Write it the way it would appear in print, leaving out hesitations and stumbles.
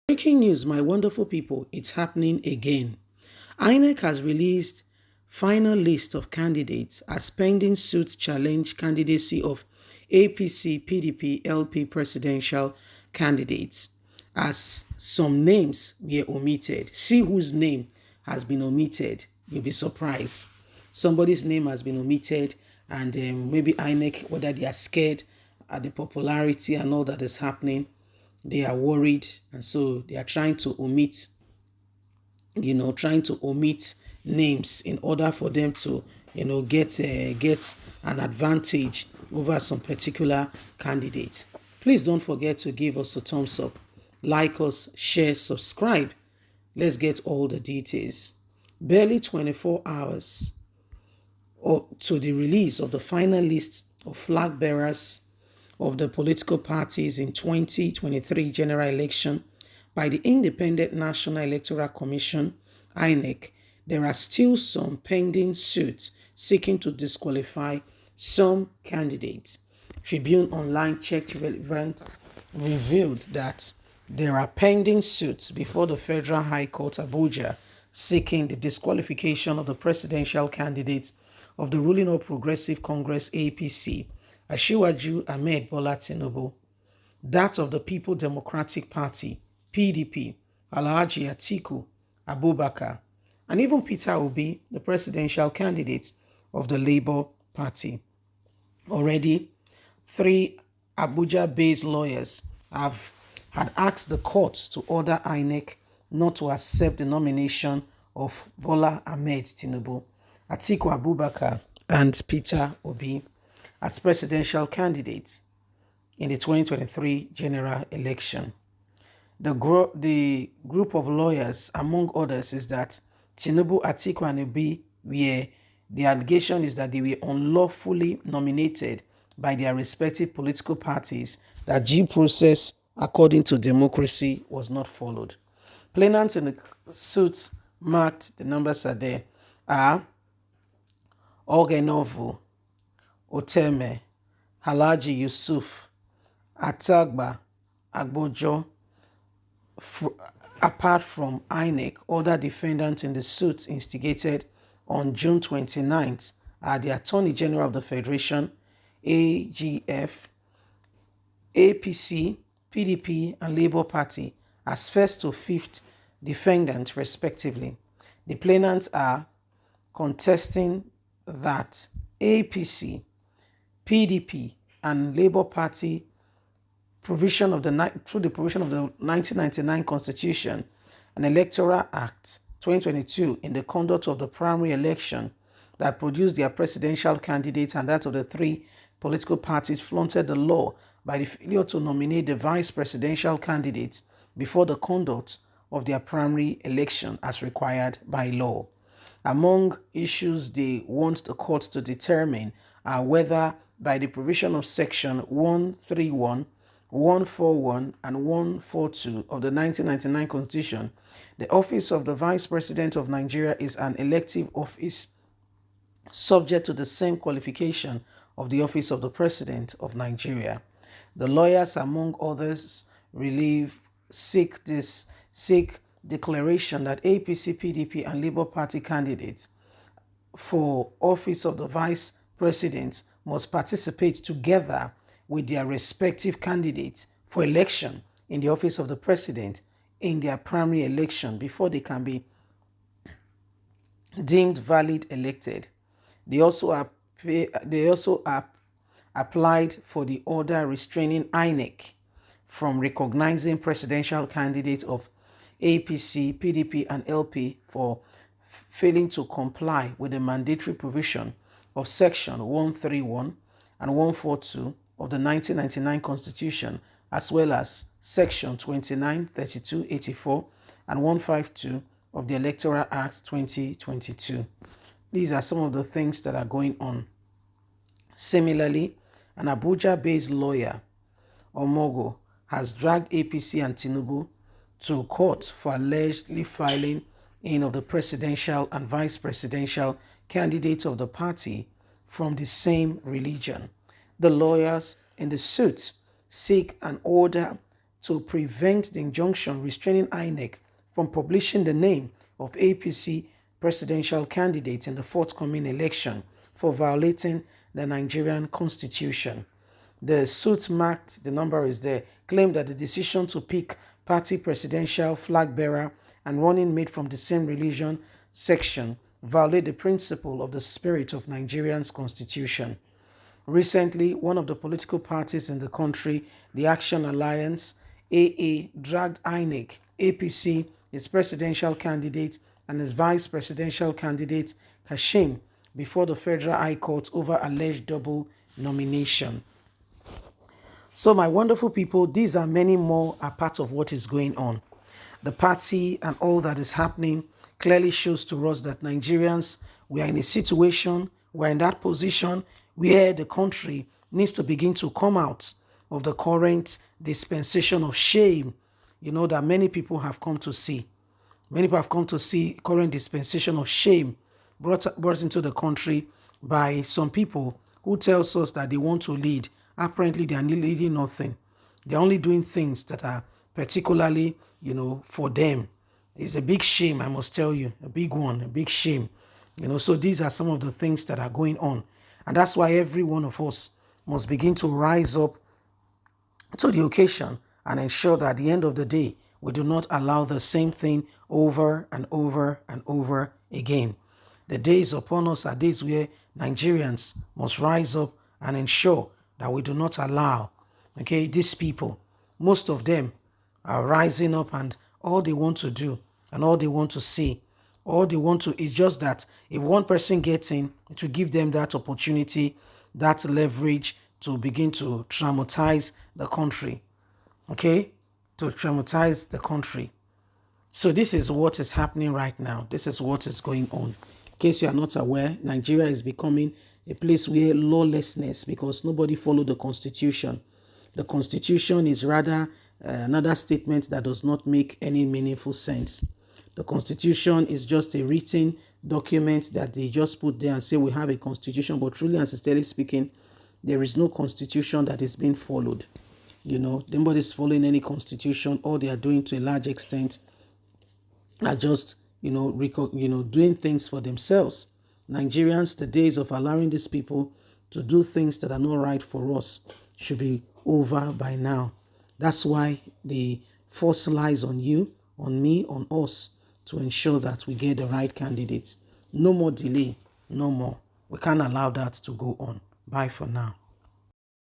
Breaking news, my wonderful people, it's happening again. Inec has released final list of candidates as pending suits challenge candidacy of APC, PDP, LP presidential candidates as some names were omitted. See whose name has been omitted. You'll be surprised. Somebody's name has been omitted and maybe INEC, whether they are scared at the popularity and all that is happening, they are worried, and so they are trying to omit, trying to omit names in order for them to, get an advantage over some particular candidates. Please don't forget to give us a thumbs up, like us, share, subscribe. Let's get all the details. Barely 24 hours or to the release of the final list of flag bearers of the political parties in 2023 general election by the Independent National Electoral Commission, INEC, there are still some pending suits seeking to disqualify some candidates. Tribune Online checked relevant revealed that there are pending suits before the Federal High Court Abuja seeking the disqualification of the presidential candidates of the ruling All Progressive Congress APC, Asiwaju Ahmed Bola Tinubu, that of the People Democratic Party PDP, Alhaji Atiku Abubakar, and even Peter Obi, the presidential candidate of the Labour Party. Already, three Abuja-based lawyers had asked the courts to order INEC not to accept the nomination of Bola Ahmed Tinubu, Atiku Abubakar, and Peter Obi as presidential candidates in the 2023 general election. The group of lawyers, among others, is that Tinubu, Atiku, and Obi the allegation is that they were unlawfully nominated by their respective political parties, that due process according to democracy was not followed. Plaintiffs in the suit marked, the numbers are there, are Ogenovu, Oteme, Halaji Yusuf, Atagba, Agbojo. Apart from INEC, other defendants in the suit instigated on June 29th are the Attorney General of the Federation, AGF, APC, PDP, and Labour Party as first to fifth defendants, respectively. The plaintiffs are contesting that APC, PDP, and Labour Party through the provision of the 1999 Constitution and Electoral Act 2022 in the conduct of the primary election that produced their presidential candidate and that of the three political parties flaunted the law by the failure to nominate the vice presidential candidates before the conduct of their primary election as required by law. Among issues they want the court to determine are whether by the provision of section 131, 141 and 142 of the 1999 Constitution, the office of the Vice President of Nigeria is an elective office subject to the same qualification of the office of the President of Nigeria. The lawyers, among others, seek declaration that APC, PDP, and Labour Party candidates for office of the Vice President must participate together with their respective candidates for election in the office of the President in their primary election before they can be deemed valid elected. They also applied for the order restraining INEC from recognizing presidential candidates of APC, PDP, and LP for failing to comply with the mandatory provision of Section 131 and 142 of the 1999 Constitution, as well as Section 29, 32, 84, and 152 of the Electoral Act 2022. These are some of the things that are going on. Similarly, an Abuja-based lawyer, Omogo, has dragged APC and Tinubu to court for allegedly filing in of the presidential and vice presidential candidates of the party from the same religion. The lawyers in the suit seek an order to prevent the injunction restraining Inec from publishing the name of APC presidential candidate in the forthcoming election for violating the Nigerian constitution. The suit marked, the number is there, claimed that the decision to pick party presidential flag bearer and running mate from the same religion section violate the principle of the spirit of Nigerian's constitution. Recently, one of the political parties in the country, the Action Alliance, AA, dragged Inec, APC, its presidential candidate, and its vice presidential candidate, Kashim, before the Federal High Court over alleged double nomination. So, my wonderful people, these are many more a part of what is going on. The party and all that is happening clearly shows to us that Nigerians, we are in a situation, we're in that position where the country needs to begin to come out of the current dispensation of shame, that many people have come to see. Many people have come to see current dispensation of shame brought into the country by some people who tells us that they want to lead. Apparently, they are leading nothing. They're only doing things that are particularly, for them. It's a big shame, I must tell you, a big one, a big shame. So these are some of the things that are going on. And that's why every one of us must begin to rise up to the occasion and ensure that at the end of the day, we do not allow the same thing over and over and over again. The days upon us are days where Nigerians must rise up and ensure that we do not allow, these people, most of them are rising up, and all they want to do and all they want to see, all they want to is just that if one person gets in, it will give them that opportunity, that leverage to begin to traumatize the country, to traumatize the country. So this is what is happening right now. This is what is going on. In case you are not aware, Nigeria is becoming a place where lawlessness, because nobody followed the constitution. The constitution is rather another statement that does not make any meaningful sense. The constitution is just a written document that they just put there and say we have a constitution, but truly and sincerely speaking, there is no constitution that is being followed. Nobody is following any constitution. All they are doing to a large extent are just, doing things for themselves. Nigerians, the days of allowing these people to do things that are not right for us should be over by now. That's why the force lies on you, on me, on us, to ensure that we get the right candidates. No more delay, no more. We can't allow that to go on. Bye for now.